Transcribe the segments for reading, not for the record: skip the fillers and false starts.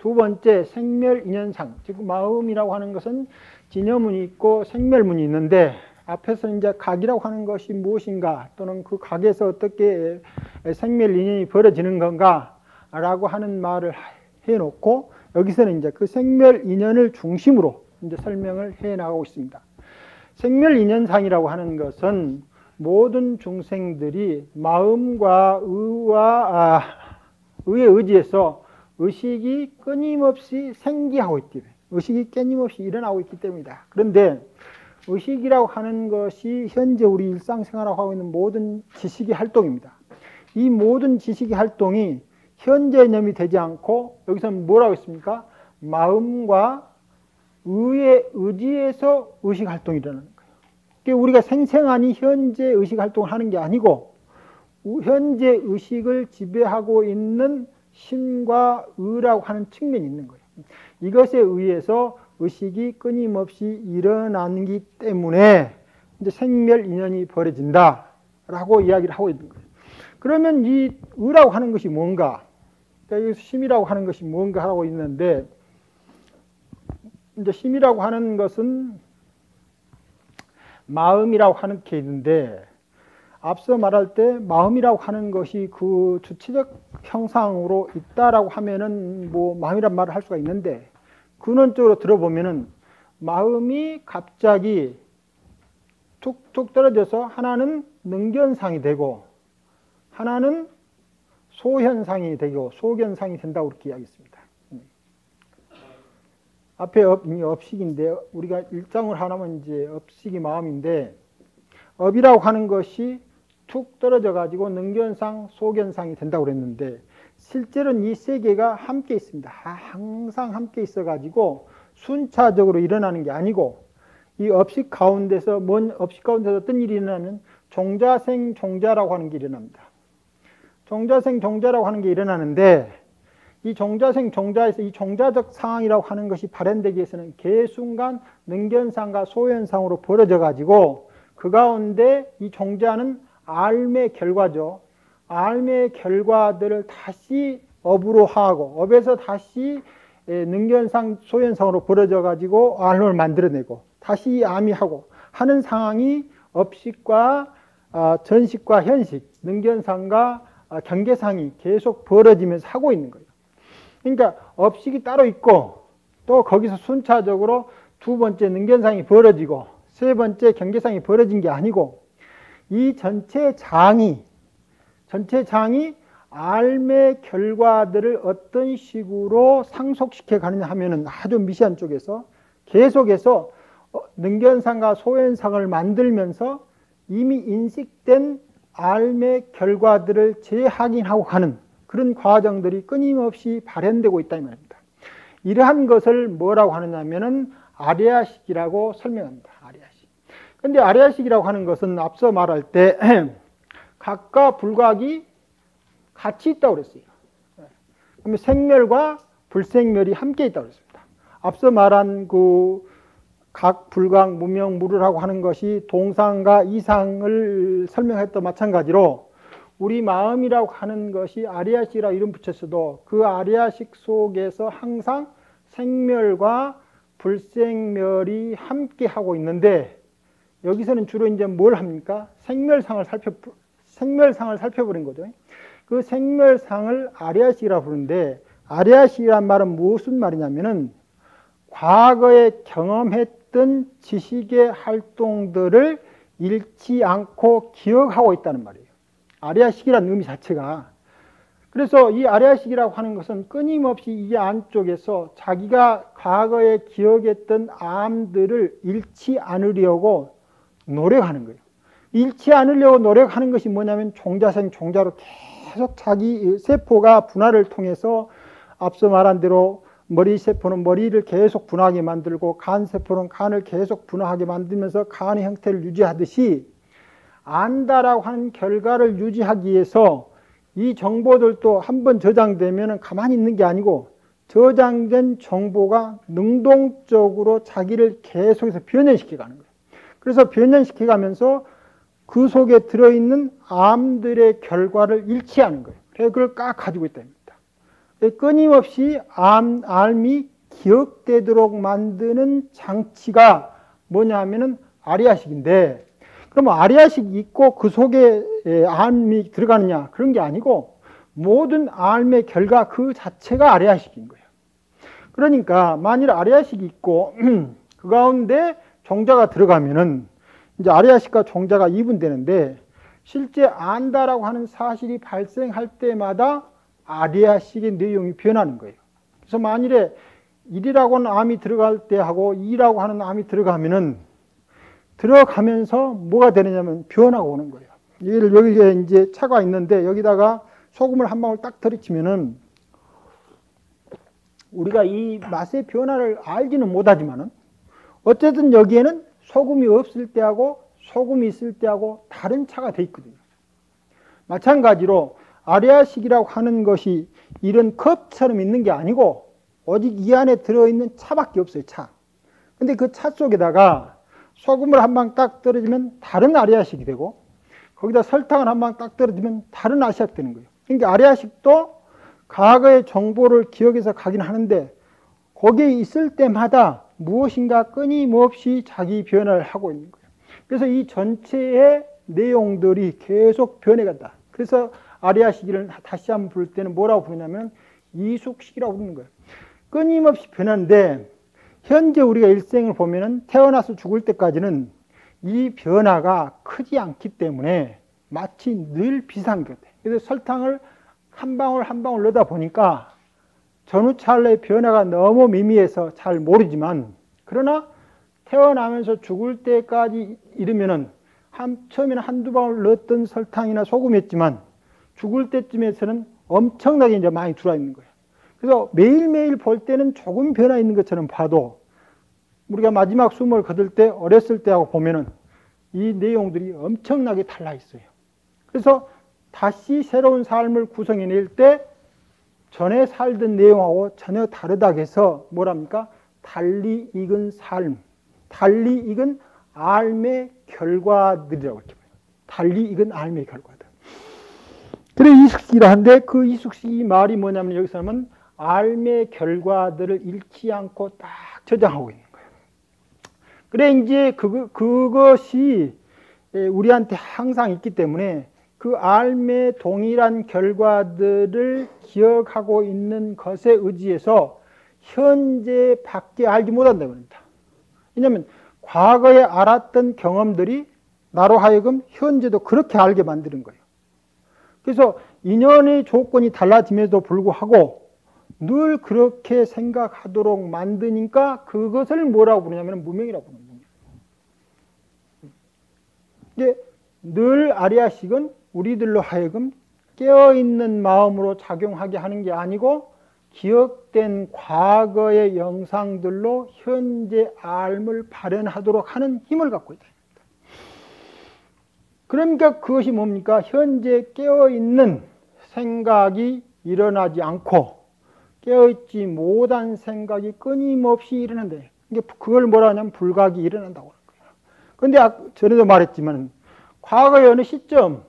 두 번째 생멸인연상, 즉 마음이라고 하는 것은 진여문이 있고 생멸문이 있는데 앞에서 이제 각이라고 하는 것이 무엇인가 또는 그 각에서 어떻게 생멸인연이 벌어지는 건가 라고 하는 말을 해놓고 여기서는 이제 그 생멸인연을 중심으로 이제 설명을 해 나가고 있습니다. 생멸인연상이라고 하는 것은 모든 중생들이 마음과 의의 의지에서 의식이 끊임없이 생기하고 있기 때문에, 의식이 끊임없이 일어나고 있기 때문이다. 그런데 의식이라고 하는 것이 현재 우리 일상생활하고 하고 있는 모든 지식의 활동입니다. 이 모든 지식의 활동이 현재념이 되지 않고 여기서는 뭐라고 했습니까? 마음과 의의 의지에서 의식 활동이 일어나는 거예요. 그러니까 우리가 생생하니 현재 의식 활동을 하는 게 아니고 현재 의식을 지배하고 있는 심과 의라고 하는 측면이 있는 거예요. 이것에 의해서 의식이 끊임없이 일어나기 때문에 이제 생멸인연이 벌어진다라고 이야기를 하고 있는 거예요. 그러면 이 의라고 하는 것이 뭔가? 그러니까 심이라고 하는 것이 뭔가 하고 있는데 이제 심이라고 하는 것은 마음이라고 하는 게 있는데 앞서 말할 때 마음이라고 하는 것이 그 주체적 형상으로 있다라고 하면은 뭐 마음이란 말을 할 수가 있는데 근원적으로 들어보면은 마음이 갑자기 툭툭 떨어져서 하나는 능견상이 되고 하나는 소현상이 되고 소견상이 된다고 그렇게 이야기했습니다. 앞에 업식인데 우리가 일장을 하나면 이제 업식이 마음인데 업이라고 하는 것이 툭 떨어져 가지고 능견상, 소견상이 된다고 그랬는데 실제로는 이 세 개가 함께 있습니다. 항상 함께 있어 가지고 순차적으로 일어나는 게 아니고 이 업식 가운데서 어떤 일이 일어나면 종자생 종자라고 하는 게 일어납니다. 종자생 종자라고 하는 게 일어나는데 이 종자생 종자에서 이 종자적 상황이라고 하는 것이 발현되기 위해서는 개순간 능견상과 소현상으로 벌어져 가지고 그 가운데 이 종자는 알의 결과죠. 알의 결과들을 다시 업으로 하고 업에서 다시 능견상 소현상으로 벌어져 가지고 알을 만들어내고 다시 암이하고 하는 상황이 업식과 전식과 현식, 능견상과 경계상이 계속 벌어지면서 하고 있는 거예요. 그러니까 업식이 따로 있고 또 거기서 순차적으로 두 번째 능견상이 벌어지고 세 번째 경계상이 벌어진 게 아니고 이 전체 장이 알의 결과들을 어떤 식으로 상속시켜 가느냐 하면은 아주 미시한 쪽에서 계속해서 능견상과 소현상을 만들면서 이미 인식된 알의 결과들을 재확인하고 가는 그런 과정들이 끊임없이 발현되고 있다 이 말입니다. 이러한 것을 뭐라고 하느냐면은 아리아식이라고 설명합니다. 아리아식. 근데 아리아식이라고 하는 것은 앞서 말할 때 각과 불각이 같이 있다고 그랬어요. 그러면 생멸과 불생멸이 함께 있다고 그랬습니다. 앞서 말한 그 각, 불각, 무명, 무르라고 하는 것이 동상과 이상을 설명했던 마찬가지로 우리 마음이라고 하는 것이 아리아식이라고 이름 붙였어도 그 아리아식 속에서 항상 생멸과 불생멸이 함께 하고 있는데 여기서는 주로 이제 뭘 합니까? 생멸상을 살펴보는 거죠. 그 생멸상을 아리아식이라고 부르는데 아리아식이란 말은 무슨 말이냐면은 과거에 경험했던 지식의 활동들을 잃지 않고 기억하고 있다는 말이에요. 아리아식이라는 의미 자체가. 그래서 이 아리아식이라고 하는 것은 끊임없이 이 안쪽에서 자기가 과거에 기억했던 암들을 잃지 않으려고 노력하는 거예요. 잃지 않으려고 노력하는 것이 뭐냐면 종자생 종자로 계속 자기 세포가 분할을 통해서 앞서 말한 대로 머리 세포는 머리를 계속 분화하게 만들고 간 세포는 간을 계속 분화하게 만들면서 간의 형태를 유지하듯이 안다라고 하는 결과를 유지하기 위해서 이 정보들도 한번 저장되면 가만히 있는 게 아니고 저장된 정보가 능동적으로 자기를 계속해서 변현시켜 가는 거예요. 그래서 변현시켜 가면서 그 속에 들어있는 암들의 결과를 잃지 않은 거예요. 그래서 그걸 꽉 가지고 있답니다. 끊임없이 알미 기억되도록 만드는 장치가 뭐냐 하면은 아리아식인데, 그럼 아리아식이 있고 그 속에 알미 들어가느냐, 그런 게 아니고 모든 알의 결과 그 자체가 아리아식인 거예요. 그러니까 만일 아리아식이 있고 그 가운데 종자가 들어가면은 이제 아리아식과 종자가 이분되는데, 실제 안다라고 하는 사실이 발생할 때마다 아리아식의 내용이 변하는 거예요. 그래서 만일에 1이라고 하는 암이 들어갈 때 하고 2라고 하는 암이 들어가면서 뭐가 되느냐면 변화가 오는 거예요. 여기에 이제 차가 있는데 여기다가 소금을 한 방울 딱 들이치면은 우리가 이 맛의 변화를 알지는 못하지만은 어쨌든 여기에는 소금이 없을 때하고 소금이 있을 때하고 다른 차가 돼 있거든요. 마찬가지로 아리아식이라고 하는 것이 이런 컵처럼 있는 게 아니고 오직 이 안에 들어있는 차밖에 없어요. 차. 근데 그 차 속에다가 소금을 한 방 딱 떨어지면 다른 아리아식이 되고, 거기다 설탕을 한 방 딱 떨어지면 다른 아리아식이 되는 거예요. 그러니까 아리아식도 과거의 정보를 기억해서 가긴 하는데 거기에 있을 때마다 무엇인가 끊임없이 자기 변화를 하고 있는 거예요. 그래서 이 전체의 내용들이 계속 변해간다. 그래서 아리아식을 다시 한번 부를 때는 뭐라고 부르냐면 이숙식이라고 부르는 거예요. 끊임없이 변하는데, 현재 우리가 일생을 보면은 태어나서 죽을 때까지는 이 변화가 크지 않기 때문에 마치 늘 비슷한 것 같아요. 그래서 설탕을 한 방울 한 방울 넣다 보니까 전후찰나의 변화가 너무 미미해서 잘 모르지만, 그러나 태어나면서 죽을 때까지 이르면은 처음에는 한두 방울 넣었던 설탕이나 소금이었지만 죽을 때쯤에서는 엄청나게 이제 많이 들어와 있는 거예요. 그래서 매일매일 볼 때는 조금 변화 있는 것처럼 봐도 우리가 마지막 숨을 거둘 때 어렸을 때하고 보면은 이 내용들이 엄청나게 달라 있어요. 그래서 다시 새로운 삶을 구성해낼 때 전에 살던 내용하고 전혀 다르다고 해서 뭐랍니까? 달리 익은 삶, 달리 익은 알의 결과들이라고 이렇게 봐요. 달리 익은 알의 결과들. 그래 이숙식이라 하는데, 그 이숙식이 말이 뭐냐면 여기서는 알의 결과들을 잃지 않고 딱 저장하고 있는 거예요. 그래 이제 그것이 우리한테 항상 있기 때문에 그 알의 동일한 결과들을 기억하고 있는 것에 의지해서 현재 밖에 알지 못한다고 합니다. 왜냐하면 과거에 알았던 경험들이 나로 하여금 현재도 그렇게 알게 만드는 거예요. 그래서 인연의 조건이 달라짐에도 불구하고 늘 그렇게 생각하도록 만드니까 그것을 뭐라고 부르냐면 무명이라고 부르는 거예요. 이게 늘 아리아식은 우리들로 하여금 깨어있는 마음으로 작용하게 하는 게 아니고 기억된 과거의 영상들로 현재 알을 발현하도록 하는 힘을 갖고 있다. 그러니까 그것이 뭡니까? 현재 깨어있는 생각이 일어나지 않고 깨어있지 못한 생각이 끊임없이 일어난대. 그걸 뭐라 하냐면 불각이 일어난다고 하는 거예요. 그런데 전에도 말했지만 과거의 어느 시점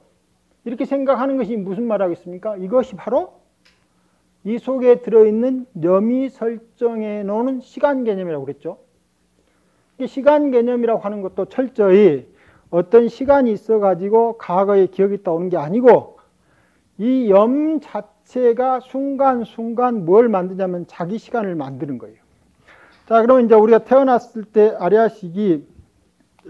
이렇게 생각하는 것이 무슨 말하겠습니까? 이것이 바로 이 속에 들어있는 념이 설정해 놓은 시간 개념이라고 그랬죠. 시간 개념이라고 하는 것도 철저히 어떤 시간이 있어가지고 과거에 기억이 떠오는 게 아니고 이 염 자체가 순간순간 뭘 만드냐면 자기 시간을 만드는 거예요. 자, 그러면 이제 우리가 태어났을 때 아리아식이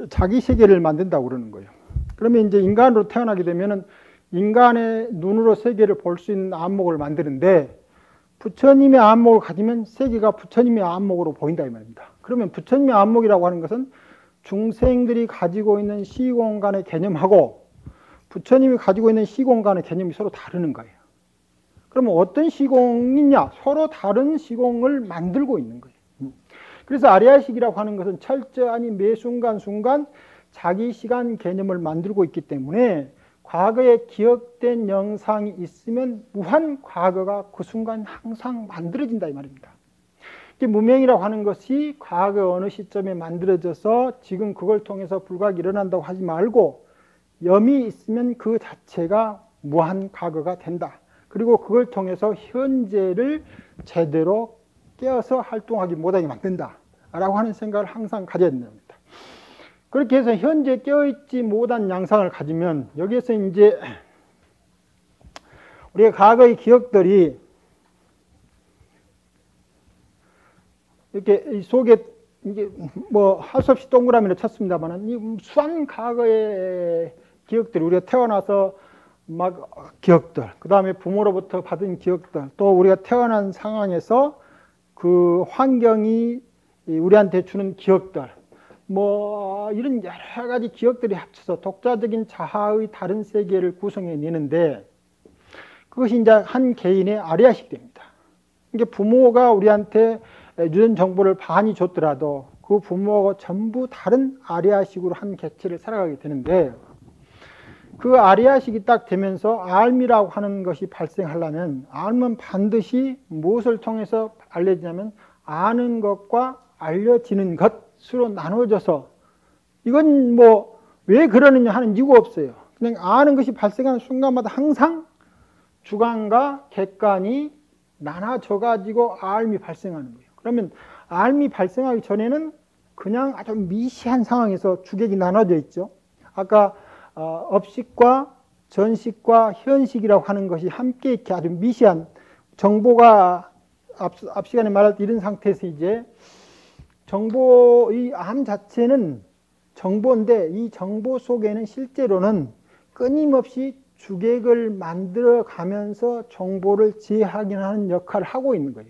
자기 세계를 만든다고 그러는 거예요. 그러면 이제 인간으로 태어나게 되면은 인간의 눈으로 세계를 볼 수 있는 안목을 만드는데, 부처님의 안목을 가지면 세계가 부처님의 안목으로 보인다 이 말입니다. 그러면 부처님의 안목이라고 하는 것은 중생들이 가지고 있는 시공간의 개념하고 부처님이 가지고 있는 시공간의 개념이 서로 다르는 거예요. 그러면 어떤 시공이냐? 서로 다른 시공을 만들고 있는 거예요. 그래서 아리아식이라고 하는 것은 철저히 매 순간순간 자기 시간 개념을 만들고 있기 때문에 과거에 기억된 영상이 있으면 무한 과거가 그 순간 항상 만들어진다 이 말입니다. 무명이라고 하는 것이 과거 어느 시점에 만들어져서 지금 그걸 통해서 불각이 일어난다고 하지 말고 염이 있으면 그 자체가 무한 과거가 된다. 그리고 그걸 통해서 현재를 제대로 깨어서 활동하기 못하게 만든다라고 하는 생각을 항상 가져야 됩니다. 그렇게 해서 현재 깨어있지 못한 양상을 가지면 여기에서 이제 우리가 과거의 기억들이 이렇게 이 속에 이게 뭐 할 수 없이 동그라미를 쳤습니다만은 이 수한 과거의 기억들이 우리가 태어나서 막 기억들, 그 다음에 부모로부터 받은 기억들, 또 우리가 태어난 상황에서 그 환경이 우리한테 주는 기억들, 뭐 이런 여러 가지 기억들이 합쳐서 독자적인 자아의 다른 세계를 구성해내는데 그것이 이제 한 개인의 아리아식이 됩니다. 이게 부모가 우리한테 유전 정보를 많이 줬더라도 그 부모하고 전부 다른 아리아식으로 한 객체를 살아가게 되는데 그 아리아식이 딱 되면서 알미라고 하는 것이 발생하려면 알은 반드시 무엇을 통해서 알려지냐면 아는 것과 알려지는 것으로 나눠져서 이건 뭐 왜 그러느냐 하는 이유가 없어요. 그냥 아는 것이 발생하는 순간마다 항상 주관과 객관이 나눠져 가지고 알미 발생하는 거예요. 그러면 알미 발생하기 전에는 그냥 아주 미시한 상황에서 주객이 나눠져 있죠. 아까 업식과 전식과 현식이라고 하는 것이 함께 이렇게 아주 미시한 정보가 앞 시간에 말할 때 이런 상태에서 이제 이 암 자체는 정보인데 이 정보 속에는 실제로는 끊임없이 주객을 만들어 가면서 정보를 재확인하는 역할을 하고 있는 거예요.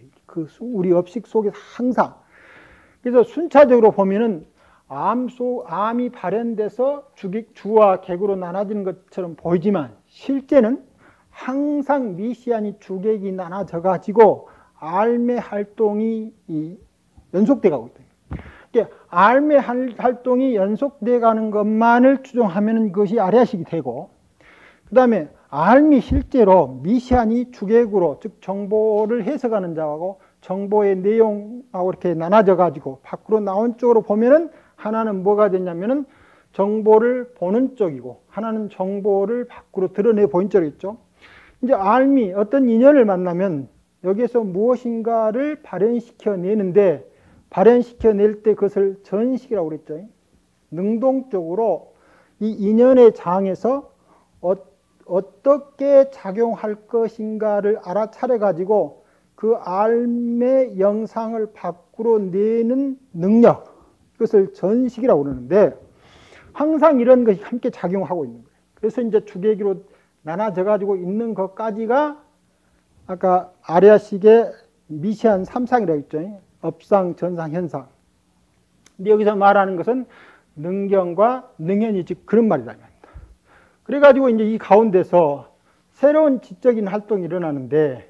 우리 업식 속에서 항상. 그래서 순차적으로 보면은 암이 발현돼서 주와 객으로 나눠지는 것처럼 보이지만 실제는 항상 미시한 주객이 나눠져 가지고 알의 활동이 연속돼 가고 있다. 그러니까 알의 활동이 연속돼 가는 것만을 추정하면 그것이 아리아식이 되고 그 다음에 알미 실제로 미시한 주객으로 즉 정보를 해석하는 자하고 정보의 내용하고 이렇게 나눠져 가지고 밖으로 나온 쪽으로 보면은 하나는 뭐가 되냐면은 정보를 보는 쪽이고 하나는 정보를 밖으로 드러내 보이는 쪽이겠죠. 이제 알미 어떤 인연을 만나면 여기에서 무엇인가를 발현시켜 내는데 발현시켜 때 그것을 전식이라고 그랬죠. 능동적으로 이 인연의 장에서 어떻게 작용할 것인가를 알아차려 가지고 그 알의 영상을 밖으로 내는 능력, 그것을 전식이라고 그러는데 항상 이런 것이 함께 작용하고 있는 거예요. 그래서 이제 주객으로 나눠져 가지고 있는 것까지가 아까 아리아식의 미시한 삼상이라고 했죠. 업상, 전상, 현상. 근데 여기서 말하는 것은 능경과 능현이 즉 그런 말이다. 그래가지고 이제 이 가운데서 새로운 지적인 활동이 일어나는데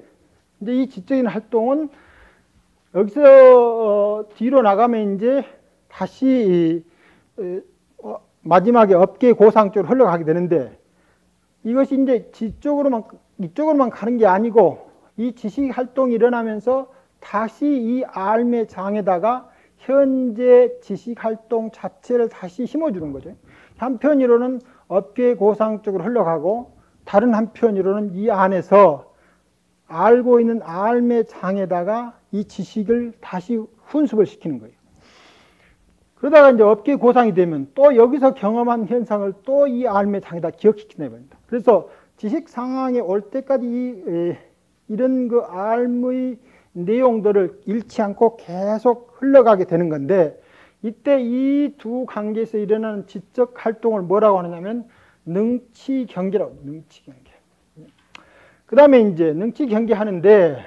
이제 이 지적인 활동은 여기서 뒤로 나가면 이제 다시 마지막에 업계 고상 쪽으로 흘러가게 되는데 이것이 이제 이쪽으로만 가는 게 아니고 이 지식 활동이 일어나면서 다시 이 알의 장에다가 현재 지식 활동 자체를 다시 심어주는 거죠. 한편으로는 업계 고상 쪽으로 흘러가고 다른 한편으로는 이 안에서 알고 있는 알의 장에다가 이 지식을 다시 훈습을 시키는 거예요. 그러다가 이제 업계 고상이 되면 또 여기서 경험한 현상을 또 이 알의 장에다 기억시키는 겁니다. 그래서 지식 상황에 올 때까지 이런 그 알의 내용들을 잃지 않고 계속 흘러가게 되는 건데 이때 이 두 관계에서 일어나는 지적 활동을 뭐라고 하느냐면 능치경계라고. 능치경계. 그 다음에 이제 능치경계 하는데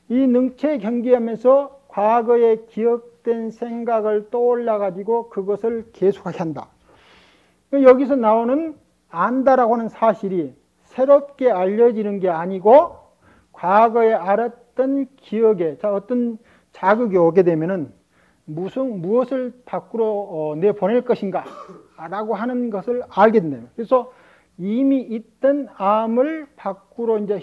이 능치경계하면서 과거에 기억된 생각을 떠올려 가지고 그것을 계속하게 한다. 여기서 나오는 안다라고 하는 사실이 새롭게 알려지는 게 아니고 과거에 알았던 기억에 어떤 자극이 오게 되면은 무엇을 밖으로 내보낼 것인가 라고 하는 것을 알게 된다. 그래서 이미 있던 암을 밖으로 이제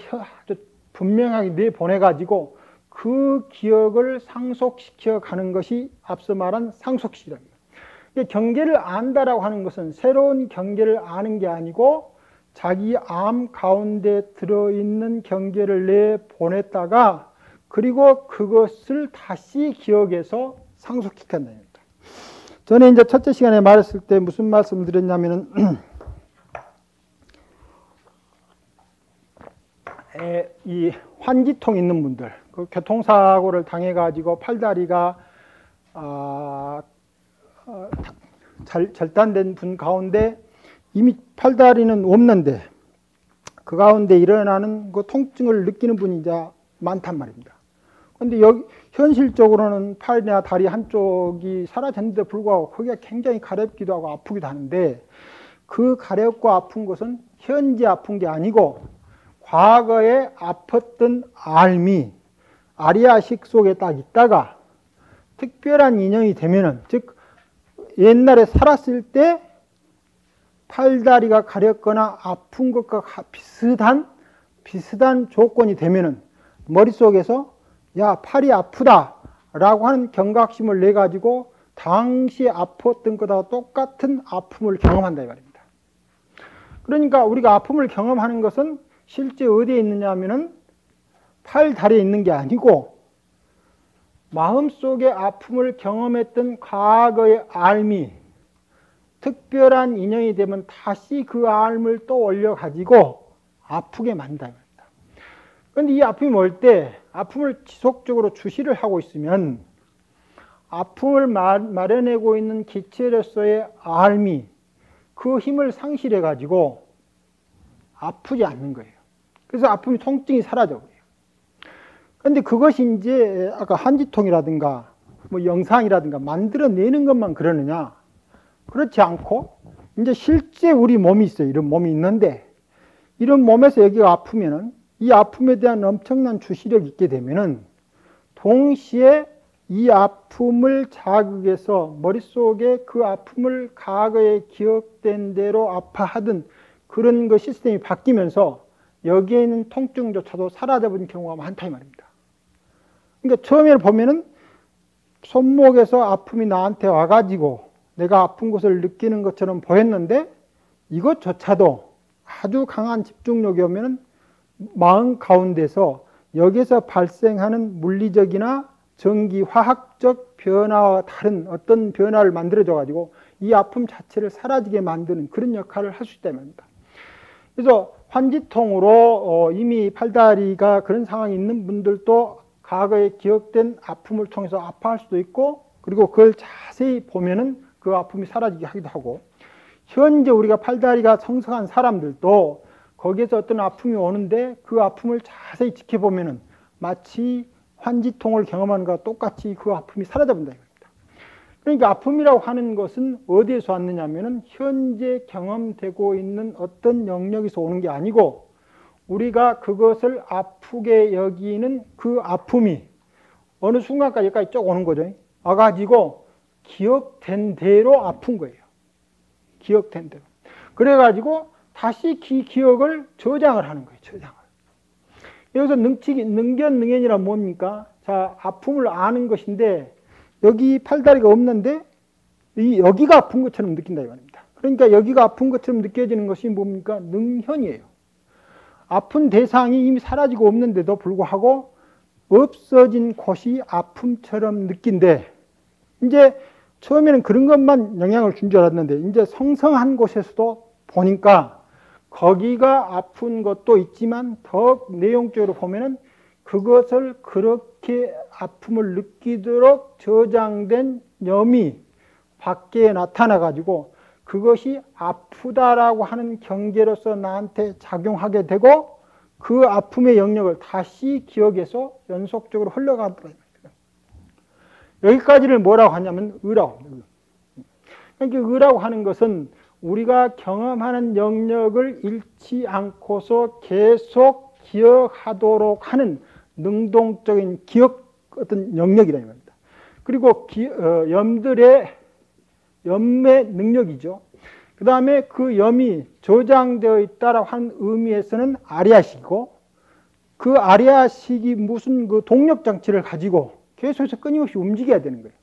분명하게 내보내 가지고 그 기억을 상속시켜 가는 것이 앞서 말한 상속시키다. 경계를 안다라고 하는 것은 새로운 경계를 아는 게 아니고 자기 암 가운데 들어있는 경계를 내보냈다가 그리고 그것을 다시 기억해서 상속시킨다는 겁니다. 전에 이제 첫째 시간에 말했을 때 무슨 말씀을 드렸냐면은 이 환기통 있는 분들, 그 교통사고를 당해가지고 팔다리가 절단된 분 가운데 이미 팔다리는 없는데 그 가운데 일어나는 그 통증을 느끼는 분이 이제 많단 말입니다. 그런데 여기 현실적으로는 팔이나 다리 한쪽이 사라졌는데 불구하고 거기가 굉장히 가렵기도 하고 아프기도 하는데 그 가렵고 아픈 것은 현재 아픈 게 아니고 과거에 아팠던 알미, 아리아식 속에 딱 있다가 특별한 인연이 되면은, 즉 옛날에 살았을 때 팔다리가 가렵거나 아픈 것과 비슷한 조건이 되면은 머릿속에서 야, 팔이 아프다 라고 하는 경각심을 내 가지고 당시 아팠던 것과 똑같은 아픔을 경험한다 이 말입니다. 그러니까 우리가 아픔을 경험하는 것은 실제 어디에 있느냐 하면은 팔, 다리에 있는 게 아니고 마음속에 아픔을 경험했던 과거의 알미, 특별한 인연이 되면 다시 그 알을 또 올려가지고 아프게 만든다. 그런데 이 아픔이 올 때 아픔을 지속적으로 주시를 하고 있으면 아픔을 마련하고 있는 기체로서의 알미, 그 힘을 상실해가지고 아프지 않는 거예요. 그래서 아픔이 통증이 사라져요. 그런데 그것이 이제 아까 한지통이라든가 뭐 영상이라든가 만들어내는 것만 그러느냐? 그렇지 않고 이제 실제 우리 몸이 있어요. 이런 몸이 있는데 이런 몸에서 여기가 아프면은 이 아픔에 대한 엄청난 주시력이 있게 되면은 동시에 이 아픔을 자극해서 머릿속에 그 아픔을 과거에 기억된 대로 아파하던 그런 그 시스템이 바뀌면서 여기에 있는 통증조차도 사라져버린 경우가 많다 이 말입니다. 그러니까 처음에 보면은 손목에서 아픔이 나한테 와가지고 내가 아픈 것을 느끼는 것처럼 보였는데 이것조차도 아주 강한 집중력이 오면은 마음 가운데서 여기서 발생하는 물리적이나 전기, 화학적 변화와 다른 어떤 변화를 만들어줘 가지고 이 아픔 자체를 사라지게 만드는 그런 역할을 할 수 있다는 겁니다. 그래서 환지통으로 이미 팔다리가 그런 상황이 있는 분들도 과거에 기억된 아픔을 통해서 아파할 수도 있고 그리고 그걸 자세히 보면은 그 아픔이 사라지게 하기도 하고 현재 우리가 팔다리가 성성한 사람들도 거기에서 어떤 아픔이 오는데 그 아픔을 자세히 지켜보면은 마치 환지통을 경험하는 것과 똑같이 그 아픔이 사라져본다 이겁니다. 그러니까 아픔이라고 하는 것은 어디에서 왔느냐 하면은 현재 경험되고 있는 어떤 영역에서 오는 게 아니고 우리가 그것을 아프게 여기는 그 아픔이 어느 순간까지 여기까지 쭉 오는 거죠. 와가지고 기억된 대로 아픈 거예요. 기억된 대로. 그래가지고 다시 기억을 저장을 하는 거예요. 저장을. 여기서 능견능현이란 뭡니까? 자, 아픔을 아는 것인데 여기 팔다리가 없는데 여기가 아픈 것처럼 느낀다 이 말입니다. 그러니까 여기가 아픈 것처럼 느껴지는 것이 뭡니까? 능현이에요. 아픈 대상이 이미 사라지고 없는데도 불구하고 없어진 곳이 아픔처럼 느낀데 이제 처음에는 그런 것만 영향을 준 줄 알았는데 이제 성성한 곳에서도 보니까 거기가 아픈 것도 있지만 더 내용적으로 보면은 그것을 그렇게 아픔을 느끼도록 저장된 염이 밖에 나타나 가지고 그것이 아프다라고 하는 경계로서 나한테 작용하게 되고 그 아픔의 영역을 다시 기억해서 연속적으로 흘러가더라. 여기까지를 뭐라고 하냐면 의라고 합니다. 그러니까 의라고 하는 것은 우리가 경험하는 영역을 잃지 않고서 계속 기억하도록 하는 능동적인 기억 어떤 영역이라는 겁니다. 그리고 염들의 염의 능력이죠. 그 다음에 그 염이 저장되어 있다라고 하는 의미에서는 아리아식이고 그 아리아식이 무슨 그 동력 장치를 가지고 계속해서 끊임없이 움직여야 되는 거예요.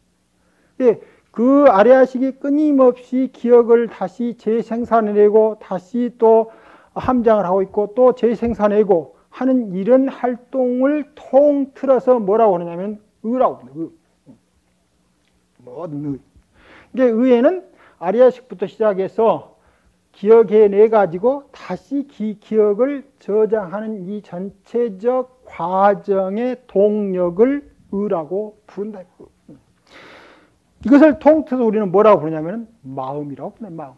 예, 그 아리아식이 끊임없이 기억을 다시 재생산해내고 다시 또 함장을 하고 있고 또 재생산하고 하는 이런 활동을 통틀어서 뭐라고 하느냐면 의라고 합니다. 모든 의. 이게 의에는 아리아식부터 시작해서 기억해내 가지고 다시 기억을 저장하는 이 전체적 과정의 동력을 의라고 부른다. 이것을 통틀어서 우리는 뭐라고 부르냐면 마음이라고 부르는 마음.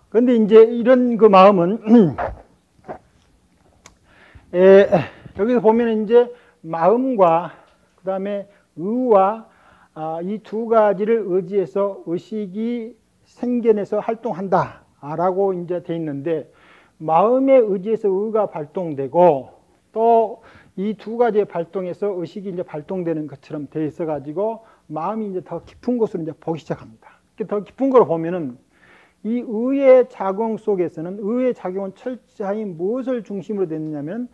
그런데 이제 이런 그 마음은 여기서 보면 이제 마음과 그 다음에 의와 이 두 가지를 의지해서 의식이 생겨내서 활동한다라고 이제 돼 있는데 마음에 의지해서 의가 발동되고 또 이 두 가지의 발동에서 의식이 이제 발동되는 것처럼 돼 있어 가지고 마음이 이제 더 깊은 곳으로 이제 보기 시작합니다. 더 깊은 걸 보면은 이 의의 작용 속에서는 의의 작용은 철저히 무엇을 중심으로 됐느냐면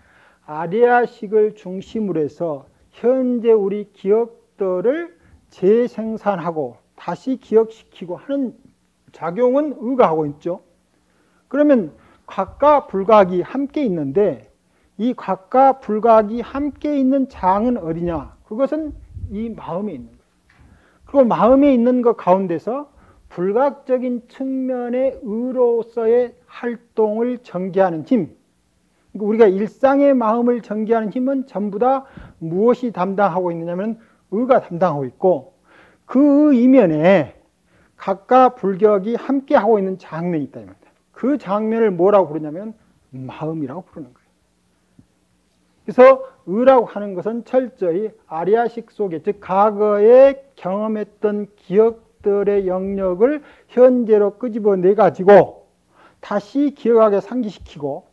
아리아식을 중심으로 해서 현재 우리 기억들을 재생산하고 다시 기억시키고 하는 작용은 의가 하고 있죠. 그러면 각과 불각이 함께 있는데 이 각과 불각이 함께 있는 장은 어디냐? 그것은 이 마음에 있는 거예요. 그리고 마음에 있는 것 가운데서 불각적인 측면의 의로서의 활동을 전개하는 힘, 우리가 일상의 마음을 전개하는 힘은 전부 다 무엇이 담당하고 있느냐면 의가 담당하고 있고 그 이면에 각과 불격이 함께 하고 있는 장면이 있다. 그 장면을 뭐라고 부르냐면 마음이라고 부르는 거예요. 그래서 의라고 하는 것은 철저히 아리아식 속에 즉 과거에 경험했던 기억들의 영역을 현재로 끄집어내 가지고 다시 기억하게 상기시키고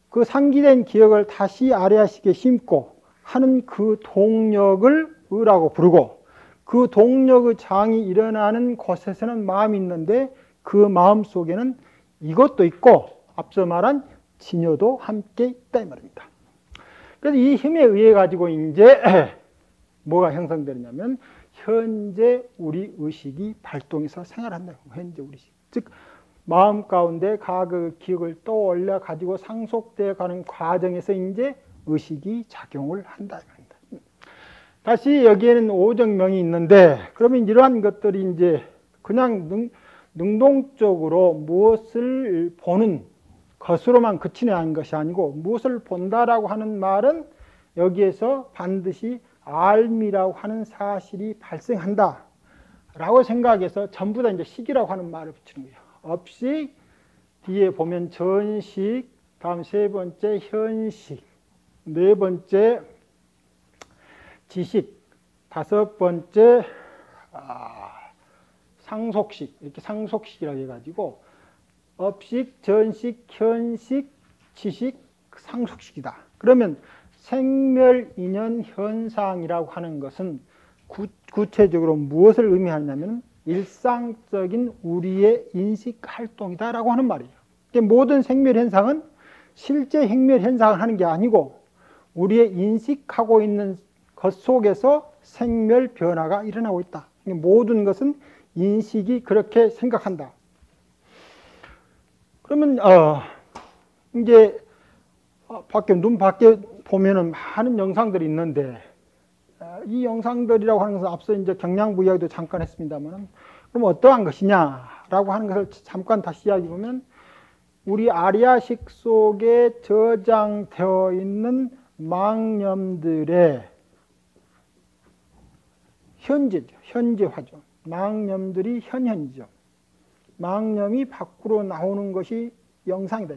그 상기된 기억을 다시 아리아식에 심고 하는 그 동력을 의라고 부르고 그 동력의 장이 일어나는 곳에서는 마음이 있는데 그 마음 속에는 이것도 있고 앞서 말한 진여도 함께 있다 이 말입니다. 그래서 이 힘에 의해 가지고 이제 뭐가 형성되느냐면 현재 우리 의식이 발동해서 생활한다. 현재 우리 의식. 즉 마음 가운데 과거 기억을 떠올려 가지고 상속되어 가는 과정에서 이제 의식이 작용을 한다. 다시 여기에는 오정명이 있는데 그러면 이러한 것들이 이제 그냥 능동적으로 무엇을 보는 것으로만 그치는 하는 것이 아니고 무엇을 본다라고 하는 말은 여기에서 반드시 알미라고 하는 사실이 발생한다 라고 생각해서 전부 다 이제 식이라고 하는 말을 붙이는 거예요. 업식, 뒤에 보면 전식, 다음 세 번째 현식, 네 번째 지식, 다섯 번째 상속식, 이렇게 상속식이라고 해가지고 업식, 전식, 현식, 지식, 상속식이다. 그러면 생멸인연 현상이라고 하는 것은 구체적으로 무엇을 의미하냐면 일상적인 우리의 인식 활동이다라고 하는 말이에요. 모든 생멸 현상은 실제 생멸 현상을 하는 게 아니고 우리의 인식하고 있는 것 속에서 생멸 변화가 일어나고 있다. 모든 것은 인식이 그렇게 생각한다. 그러면 이제 눈 밖에 보면은 많은 영상들이 있는데 이 영상들이라고 하는 것은 앞서 이제 경량부 이야기도 잠깐 했습니다만 그럼 어떠한 것이냐라고 하는 것을 잠깐 다시 이야기해 보면 우리 아리아식 속에 저장되어 있는 망념들의 현재죠. 현재화죠. 망념들이 현현이죠. 망념이 밖으로 나오는 것이 영상이다.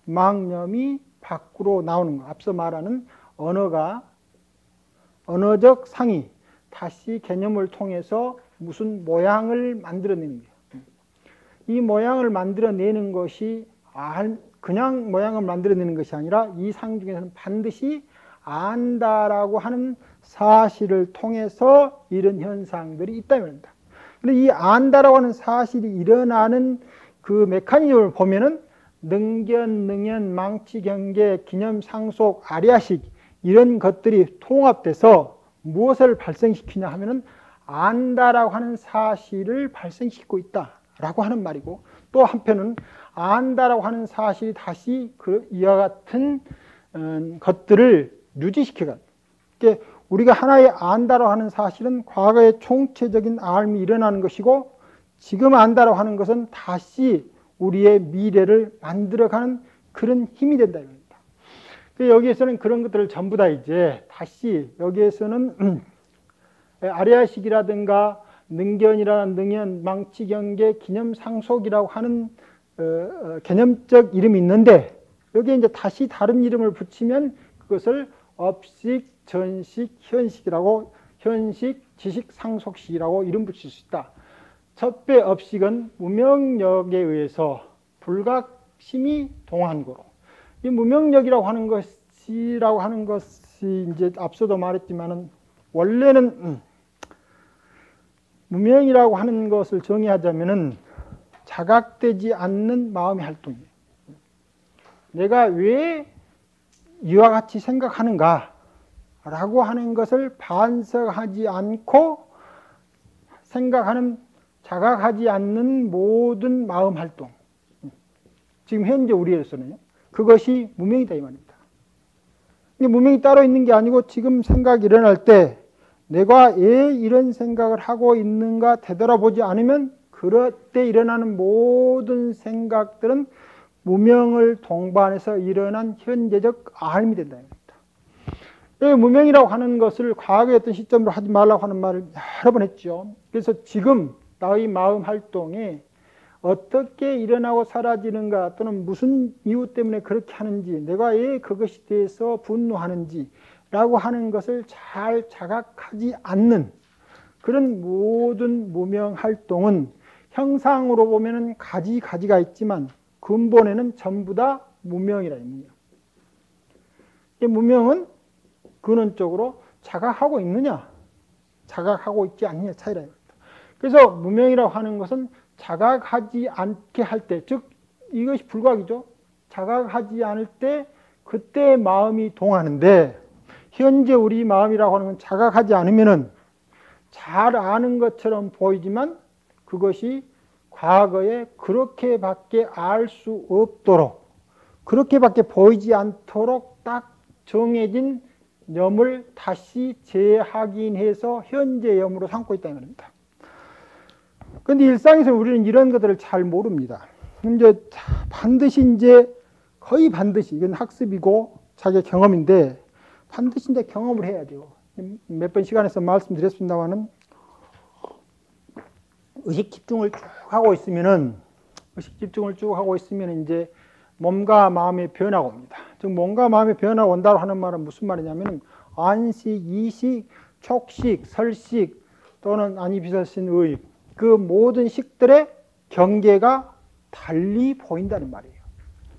망념이 밖으로 나오는 것. 앞서 말하는 언어적 상이 다시 개념을 통해서 무슨 모양을 만들어내는 거예요. 이 모양을 만들어내는 것이 그냥 모양을 만들어내는 것이 아니라 이 상 중에서는 반드시 안다라고 하는 사실을 통해서 이런 현상들이 있다는 겁니다. 근데 이 안다라고 하는 사실이 일어나는 그 메커니즘을 보면은 능견, 능연, 망치, 경계, 기념, 상속, 아리아식 이런 것들이 통합돼서 무엇을 발생시키냐 하면은 안다라고 하는 사실을 발생시키고 있다라고 하는 말이고, 또 한편은 안다라고 하는 사실이 다시 이와 같은 것들을 유지시켜가. 그러니까 우리가 하나의 안다라고 하는 사실은 과거의 총체적인 알미 일어나는 것이고, 지금 안다라고 하는 것은 다시 우리의 미래를 만들어가는 그런 힘이 된다 이겁니다. 여기에서는 그런 것들을 전부 다 이제 다시 여기에서는 아리아식이라든가 능견이라는 능연, 망치, 경계, 기념, 상속이라고 하는 개념적 이름이 있는데, 여기에 이제 다시 다른 이름을 붙이면 그것을 업식, 전식, 현식이라고, 현식, 지식, 상속식이라고 이름 붙일 수 있다. 첫 배 업식은 무명력에 의해서 불각심이 동한 거로. 이 무명력이라고 하는 것이 이제 앞서도 말했지만은 원래는 무명이라고 하는 것을 정의하자면은 자각되지 않는 마음의 활동이에요. 내가 왜 이와 같이 생각하는가 라고 하는 것을 반성하지 않고 생각하는, 자각하지 않는 모든 마음 활동. 지금 현재 우리에서는요, 그것이 무명이다 이 말입니다. 무명이 따로 있는 게 아니고, 지금 생각이 일어날 때 내가 왜 이런 생각을 하고 있는가 되돌아보지 않으면 그럴 때 일어나는 모든 생각들은 무명을 동반해서 일어난 현재적 알미 된다. 무명이라고 하는 것을 과거의 어떤 시점으로 하지 말라고 하는 말을 여러 번 했죠. 그래서 지금 나의 마음 활동에 어떻게 일어나고 사라지는가, 또는 무슨 이유 때문에 그렇게 하는지, 내가 왜 그것에 대해서 분노하는지 라고 하는 것을 잘 자각하지 않는 그런 모든 무명 활동은 형상으로 보면은 가지가 있지만 근본에는 전부 다 무명이라. 무명. 이 무명은 근원적으로 자각하고 있느냐, 자각하고 있지 않느냐 차이라. 그래서 무명이라고 하는 것은 자각하지 않게 할 때, 즉 이것이 불각이죠. 자각하지 않을 때 그때 마음이 동하는데, 현재 우리 마음이라고 하는 건 자각하지 않으면은 잘 아는 것처럼 보이지만 그것이 과거에 그렇게밖에 알 수 없도록, 그렇게밖에 보이지 않도록 딱 정해진 염을 다시 재확인해서 현재 염으로 삼고 있다는 겁니다. 그런데 일상에서 우리는 이런 것들을 잘 모릅니다. 이제 반드시 거의 반드시, 이건 학습이고 자기의 경험인데 반드시 이제 경험을 해야 돼요. 몇 번 시간에서 말씀드렸습니다만은, 의식 집중을 쭉 하고 있으면은, 이제 몸과 마음의 변화가 옵니다. 즉 몸과 마음의 변화가 온다고 하는 말은 무슨 말이냐면, 안식, 이식, 촉식, 설식 또는 아니비서신 의, 그 모든 식들의 경계가 달리 보인다는 말이에요.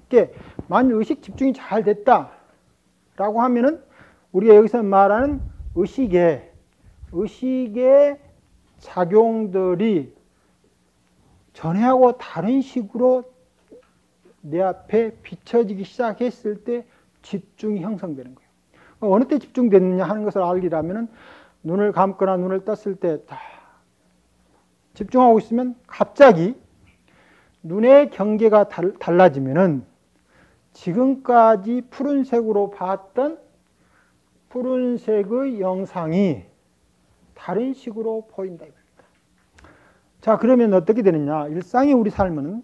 그러니까 만일 의식 집중이 잘 됐다라고 하면은 우리가 여기서 말하는 의식의 작용들이 전에하고 다른 식으로 내 앞에 비춰지기 시작했을 때 집중이 형성되는 거예요. 어느 때 집중됐느냐 하는 것을 알기라면은, 눈을 감거나 눈을 떴을 때 집중하고 있으면 갑자기 눈의 경계가 달라지면은 지금까지 푸른색으로 봤던 푸른색의 영상이 다른 식으로 보인다 이겁니다. 자, 그러면 어떻게 되느냐? 일상의 우리 삶은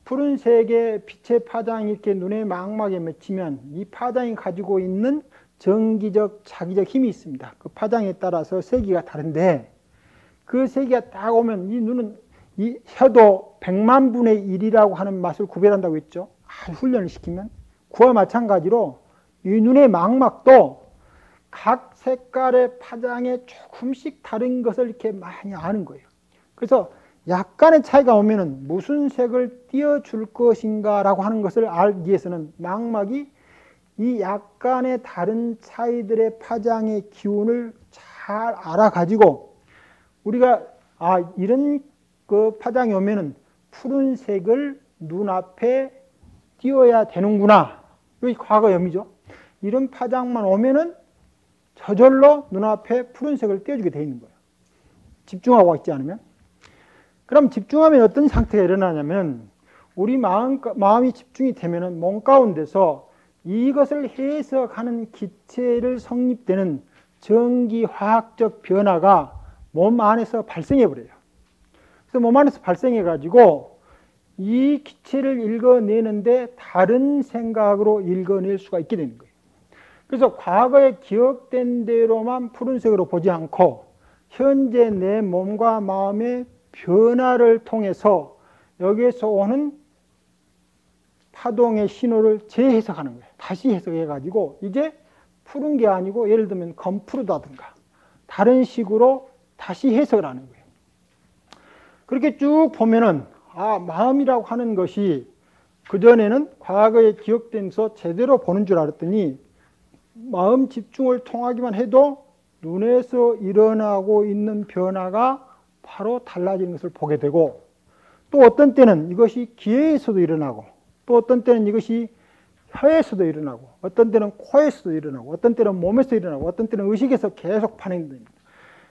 푸른색의 빛의 파장이 이렇게 눈의 망막에 맺히면 이 파장이 가지고 있는 정기적, 자기적 힘이 있습니다. 그 파장에 따라서 세기가 다른데, 그 세기가 딱 오면 이 눈은, 이 혀도 100만 분의 1이라고 하는 맛을 구별한다고 했죠. 훈련을 시키면. 그와 마찬가지로 이 눈의 망막도 각 색깔의 파장에 조금씩 다른 것을 이렇게 많이 아는 거예요. 그래서 약간의 차이가 오면은 무슨 색을 띄워줄 것인가 라고 하는 것을 알기 위해서는 망막이 이 약간의 다른 차이들의 파장의 기운을 잘 알아가지고, 우리가 이런 그 파장이 오면은 푸른색을 눈앞에 띄워야 되는구나, 이게 과거염이죠. 이런 파장만 오면은 저절로 눈앞에 푸른색을 띄워주게 돼 있는 거예요. 집중하고 있지 않으면. 그럼 집중하면 어떤 상태가 일어나냐면 우리 마음이 집중이 되면은 몸 가운데서 이것을 해석하는 기체를 성립되는 전기화학적 변화가 몸 안에서 발생해 버려요. 그래서 몸 안에서 발생해 가지고 이 기체를 읽어내는데 다른 생각으로 읽어낼 수가 있게 되는 거예요. 그래서 과거에 기억된 대로만 푸른색으로 보지 않고 현재 내 몸과 마음의 변화를 통해서 여기에서 오는 파동의 신호를 재해석하는 거예요. 다시 해석해가지고 이제 푸른 게 아니고 예를 들면 검푸르다든가 다른 식으로 다시 해석을 하는 거예요. 그렇게 쭉 보면은 마음이라고 하는 것이 그전에는 과거에 기억된 것을 제대로 보는 줄 알았더니 마음 집중을 통하기만 해도 눈에서 일어나고 있는 변화가 바로 달라지는 것을 보게 되고 또 어떤 때는 이것이 귀에서도 일어나고 또 어떤 때는 이것이 혀에서도 일어나고 어떤 때는 코에서도 일어나고 어떤 때는 몸에서 일어나고 어떤 때는 의식에서 계속 반영됩니다.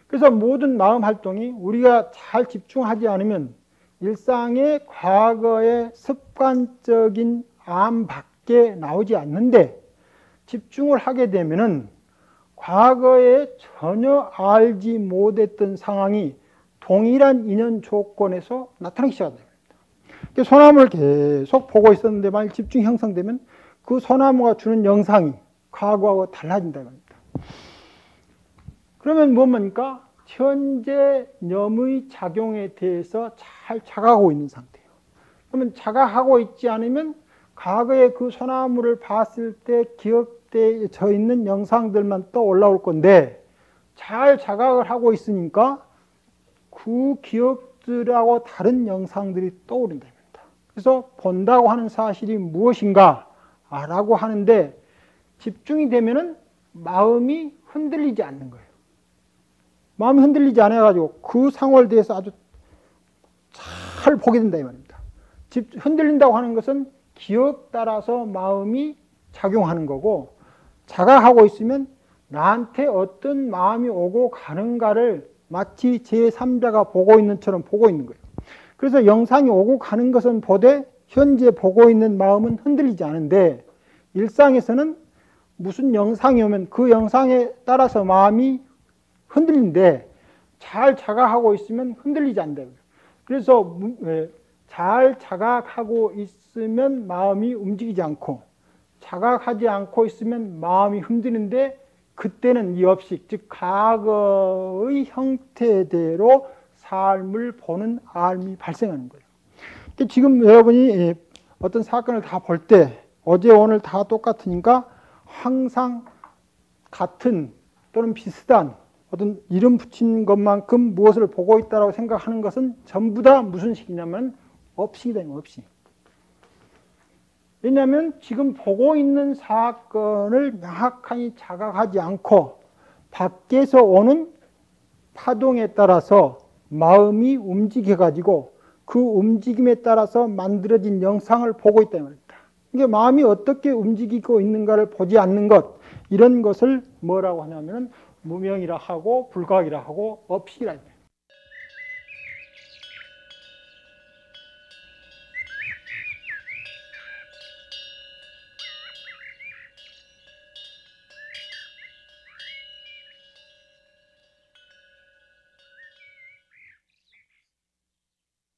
그래서 모든 마음 활동이 우리가 잘 집중하지 않으면 일상의 과거의 습관적인 암 밖에 나오지 않는데 집중을 하게 되면은 과거에 전혀 알지 못했던 상황이 동일한 인연 조건에서 나타나기 시작합니다. 소나무를 계속 보고 있었는데 만약 집중이 형성되면 그 소나무가 주는 영상이 과거하고 달라진다는 겁니다. 그러면 뭡니까? 현재 념의 작용에 대해서 잘 자각하고 있는 상태예요. 그러면 자각하고 있지 않으면 과거에 그 소나무를 봤을 때 기억되어 있는 영상들만 또 올라올 건데 잘 자각을 하고 있으니까 그 기억들하고 다른 영상들이 떠오른답니다. 그래서 본다고 하는 사실이 무엇인가 라고 하는데 집중이 되면은 마음이 흔들리지 않는 거예요. 마음이 흔들리지 않아가지고 그 상황에 대해서 아주 잘 보게 된다 이 말입니다. 흔들린다고 하는 것은 기억 따라서 마음이 작용하는 거고 자각하고 있으면 나한테 어떤 마음이 오고 가는가를 마치 제3자가 보고 있는 처럼 보고 있는 거예요. 그래서 영상이 오고 가는 것은 보되 현재 보고 있는 마음은 흔들리지 않은데 일상에서는 무슨 영상이 오면 그 영상에 따라서 마음이 흔들린데 잘 자각하고 있으면 흔들리지 않는다. 그래서 잘 자각하고 있으면 마음이 움직이지 않고 자각하지 않고 있으면 마음이 흔드는데 그때는 이 업식, 즉 과거의 형태대로 삶을 보는 알미 발생하는 거예요. 지금 여러분이 어떤 사건을 다 볼 때 어제 오늘 다 똑같으니까 항상 같은 또는 비슷한 어떤 이름 붙인 것만큼 무엇을 보고 있다고 생각하는 것은 전부 다 무슨 식이냐면 업식이다. 업식. 왜냐하면 지금 보고 있는 사건을 명확하게 자각하지 않고 밖에서 오는 파동에 따라서 마음이 움직여가지고 그 움직임에 따라서 만들어진 영상을 보고 있다는 말입니다. 이게 마음이 어떻게 움직이고 있는가를 보지 않는 것, 이런 것을 뭐라고 하냐면 무명이라 하고 불각이라 하고 업식이라 합니다.